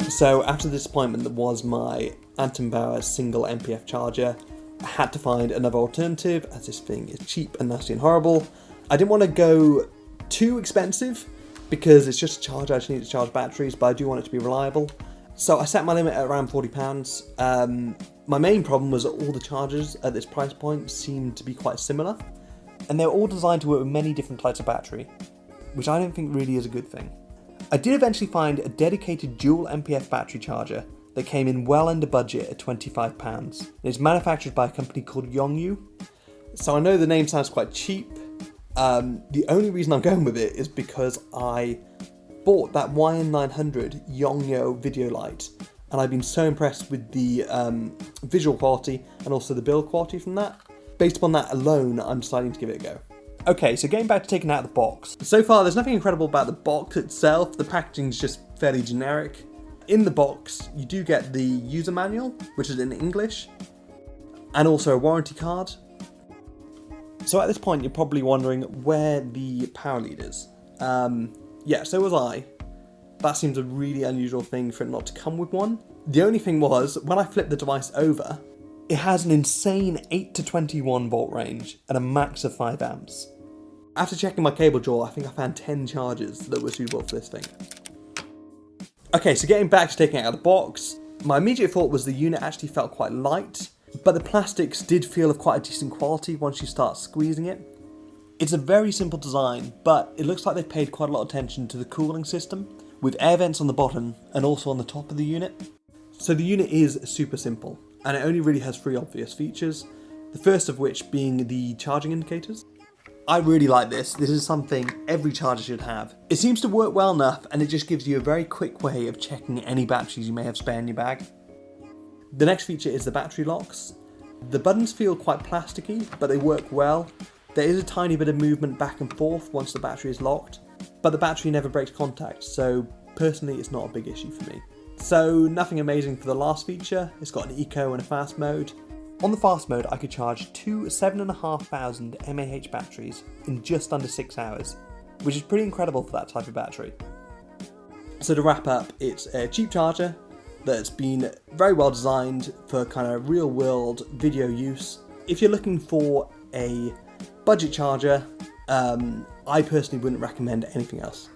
So after the disappointment that was my Anton Bauer single MPF charger, I had to find another alternative, as this thing is cheap and nasty and horrible. I didn't want to go too expensive because it's just a charger, I just need to charge batteries, but I do want it to be reliable. So I set my limit at around £40. My main problem was that all the chargers at this price point seemed to be quite similar, and they're all designed to work with many different types of battery, which I don't think really is a good thing. I did eventually find a dedicated dual MPF battery charger that came in well under budget at £25. And it's manufactured by a company called Yongnuo. So I know the name sounds quite cheap. The only reason I'm going with it is because I bought that YN900 Yongnuo video light, and I've been so impressed with the visual quality and also the build quality from that. Based upon that alone, I'm deciding to give it a go. Okay, so getting back to taking out the box. So far, there's nothing incredible about the box itself. The packaging's just fairly generic. In the box, you do get the user manual, which is in English, and also a warranty card. So at this point, you're probably wondering where the power lead is. Yeah, so was I. That seems a really unusual thing for it not to come with one. The only thing was, when I flipped the device over, it has an insane 8 to 21 volt range and a max of 5 amps. After checking my cable drawer, I think I found 10 chargers that were suitable for this thing. Okay, so getting back to taking it out of the box, my immediate thought was the unit actually felt quite light, but the plastics did feel of quite a decent quality once you start squeezing it. It's a very simple design, but it looks like they've paid quite a lot of attention to the cooling system, with air vents on the bottom and also on the top of the unit. So the unit is super simple, and it only really has 3 obvious features, the first of which being the charging indicators. I really like this. This is something every charger should have. It seems to work well enough, and it just gives you a very quick way of checking any batteries you may have spare in your bag. The next feature is the battery locks. The buttons feel quite plasticky, but they work well. There is a tiny bit of movement back and forth once the battery is locked, but the battery never breaks contact, so personally it's not a big issue for me. So nothing amazing for the last feature. It's got an eco and a fast mode. On the fast mode, I could charge 2 7,500 mAh batteries in just under 6 hours, which is pretty incredible for that type of battery. So to wrap up, it's a cheap charger that's been very well designed for kind of real world video use. If you're looking for a budget charger, I personally wouldn't recommend anything else.